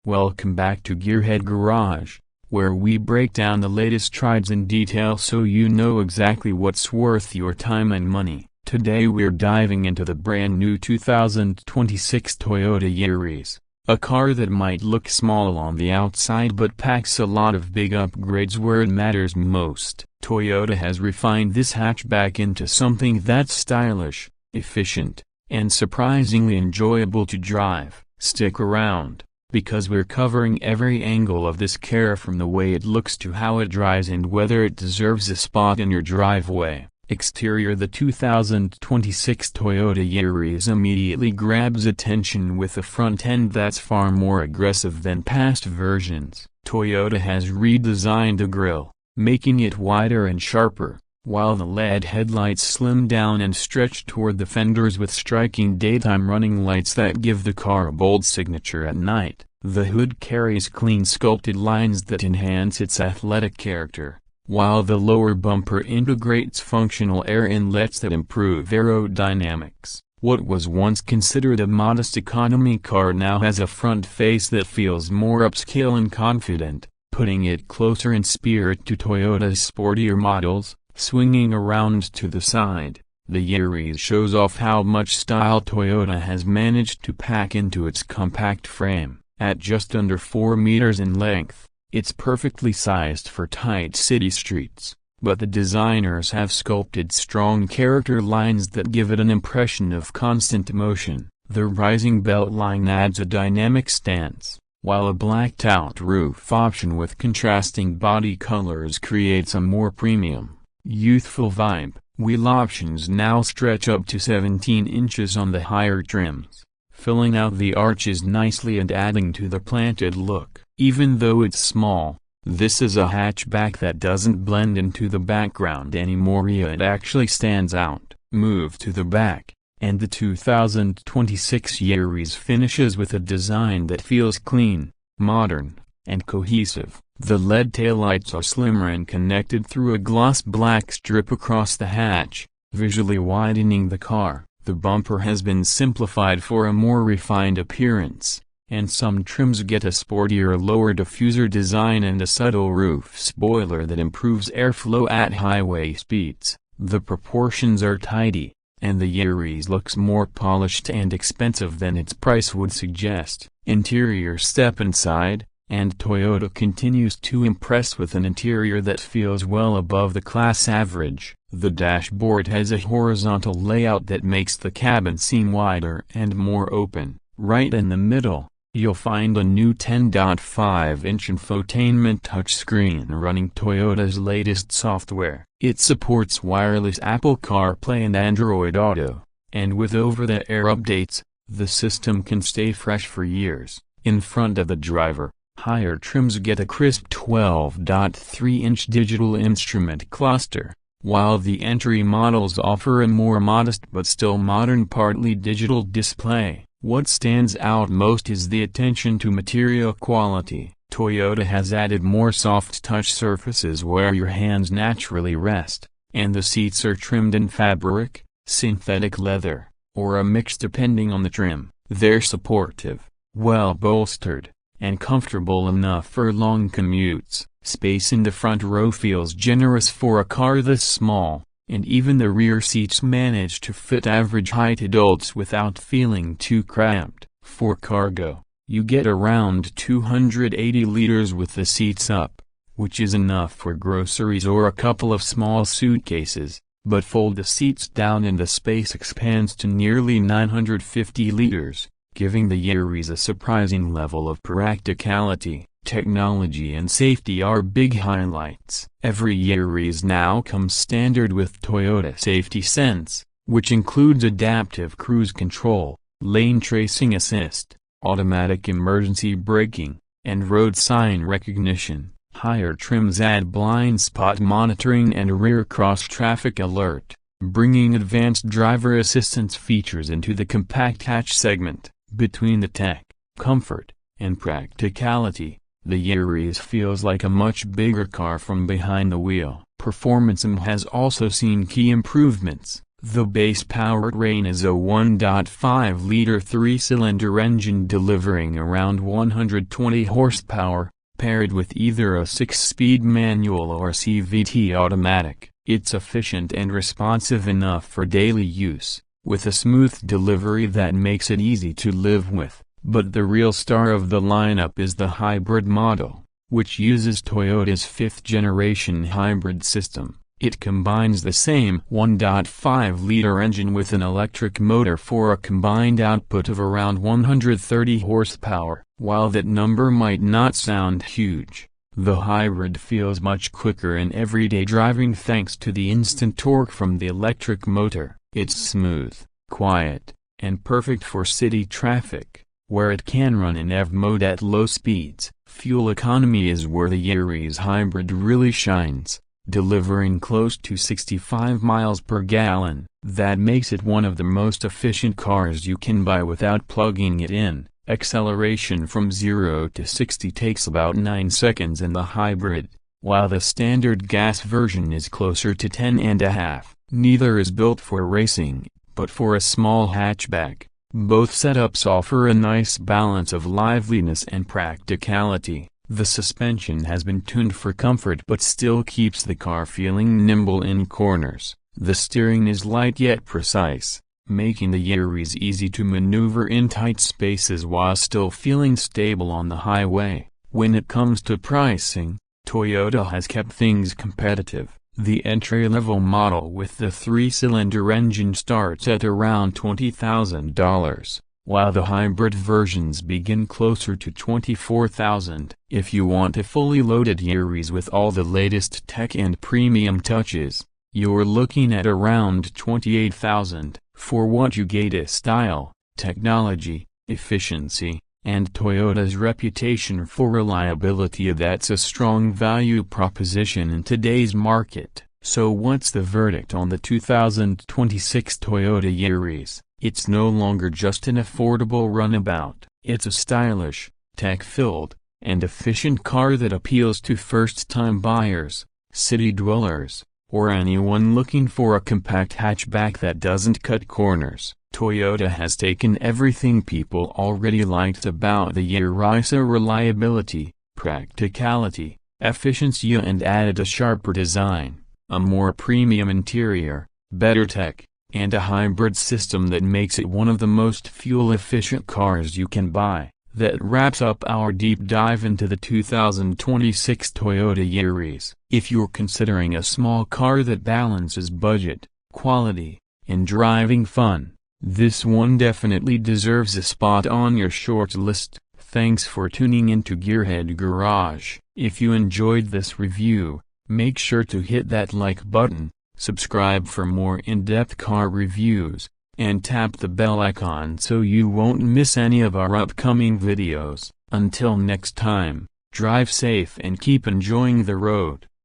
Welcome back to Gearhead Garage, where we break down the latest trides in detail so you know exactly what's worth your time and money. Today we're diving into the brand new 2026 Toyota Yaris, a car that might look small on the outside but packs a lot of big upgrades where it matters most. Toyota has refined this hatchback into something that's stylish, efficient, and surprisingly enjoyable to drive. Stick around, because we're covering every angle of this car, from the way it looks to how it drives and whether it deserves a spot in your driveway. Exterior: the 2026 Toyota Yaris immediately grabs attention with a front end that's far more aggressive than past versions. Toyota has redesigned the grille, making it wider and sharper, while the LED headlights slim down and stretch toward the fenders with striking daytime running lights that give the car a bold signature at night. The hood carries clean sculpted lines that enhance its athletic character, while the lower bumper integrates functional air inlets that improve aerodynamics. What was once considered a modest economy car now has a front face that feels more upscale and confident, putting it closer in spirit to Toyota's sportier models. Swinging around to the side, the Yaris shows off how much style Toyota has managed to pack into its compact frame. At just under 4 meters in length, it's perfectly sized for tight city streets, but the designers have sculpted strong character lines that give it an impression of constant motion. The rising belt line adds a dynamic stance, while a blacked-out roof option with contrasting body colors creates a more premium, youthful vibe. Wheel options now stretch up to 17 inches on the higher trims, filling out the arches nicely and adding to the planted look. Even though it's small, this is a hatchback that doesn't blend into the background anymore. It actually stands out. Move to the back, and the 2026 Yaris finishes with a design that feels clean, modern, and cohesive. The LED taillights are slimmer and connected through a gloss black strip across the hatch, visually widening the car. The bumper has been simplified for a more refined appearance, and some trims get a sportier lower diffuser design and a subtle roof spoiler that improves airflow at highway speeds. The proportions are tidy, and the Yaris looks more polished and expensive than its price would suggest. Interior: step inside, and Toyota continues to impress with an interior that feels well above the class average. The dashboard has a horizontal layout that makes the cabin seem wider and more open. Right in the middle, you'll find a new 10.5-inch infotainment touchscreen running Toyota's latest software. It supports wireless Apple CarPlay and Android Auto, and with over-the-air updates, the system can stay fresh for years. In front of the driver, higher trims get a crisp 12.3-inch digital instrument cluster, while the entry models offer a more modest but still modern partly digital display. What stands out most is the attention to material quality. Toyota has added more soft touch surfaces where your hands naturally rest, and the seats are trimmed in fabric, synthetic leather, or a mix depending on the trim. They're supportive, well bolstered, and comfortable enough for long commutes. Space in the front row feels generous for a car this small, and even the rear seats manage to fit average-height adults without feeling too cramped. For cargo, you get around 280 liters with the seats up, which is enough for groceries or a couple of small suitcases, but fold the seats down and the space expands to nearly 950 liters, giving the Yaris a surprising level of practicality. Technology and safety are big highlights. Every Yaris now comes standard with Toyota Safety Sense, which includes adaptive cruise control, lane tracing assist, automatic emergency braking, and road sign recognition. Higher trims add blind spot monitoring and rear cross-traffic alert, bringing advanced driver assistance features into the compact hatch segment. Between the tech, comfort, and practicality, the Yaris feels like a much bigger car from behind the wheel. Performance has also seen key improvements. The base powertrain is a 1.5-liter 3-cylinder engine delivering around 120 horsepower, paired with either a 6-speed manual or CVT automatic. It's efficient and responsive enough for daily use, with a smooth delivery that makes it easy to live with. But the real star of the lineup is the hybrid model, which uses Toyota's 5th-generation hybrid system. It combines the same 1.5-liter engine with an electric motor for a combined output of around 130 horsepower. While that number might not sound huge, the hybrid feels much quicker in everyday driving thanks to the instant torque from the electric motor. It's smooth, quiet, and perfect for city traffic, where it can run in EV mode at low speeds. Fuel economy is where the Yaris hybrid really shines, delivering close to 65 miles per gallon. That makes it one of the most efficient cars you can buy without plugging it in. Acceleration from 0 to 60 takes about 9 seconds in the hybrid, while the standard gas version is closer to 10.5. Neither is built for racing, but for a small hatchback. Both setups offer a nice balance of liveliness and practicality. The suspension has been tuned for comfort but still keeps the car feeling nimble in corners. The steering is light yet precise, making the Yaris easy to maneuver in tight spaces while still feeling stable on the highway. When it comes to pricing, Toyota has kept things competitive. The entry-level model with the 3-cylinder engine starts at around $20,000, while the hybrid versions begin closer to $24,000. If you want a fully loaded Yaris with all the latest tech and premium touches, you're looking at around $28,000. For what you get is style, technology, efficiency, and Toyota's reputation for reliability. That's a strong value proposition in today's market. So what's the verdict on the 2026 Toyota Yaris? It's no longer just an affordable runabout. It's a stylish, tech-filled, and efficient car that appeals to first-time buyers, city dwellers, or anyone looking for a compact hatchback that doesn't cut corners. Toyota has taken everything people already liked about the Yaris: reliability, practicality, efficiency, and added a sharper design, a more premium interior, better tech, and a hybrid system that makes it one of the most fuel-efficient cars you can buy. That wraps up our deep dive into the 2026 Toyota Yaris. If you're considering a small car that balances budget, quality, and driving fun, this one definitely deserves a spot on your short list. Thanks for tuning into Gearhead Garage. If you enjoyed this review, make sure to hit that like button, subscribe for more in-depth car reviews, and tap the bell icon so you won't miss any of our upcoming videos. Until next time, drive safe and keep enjoying the road.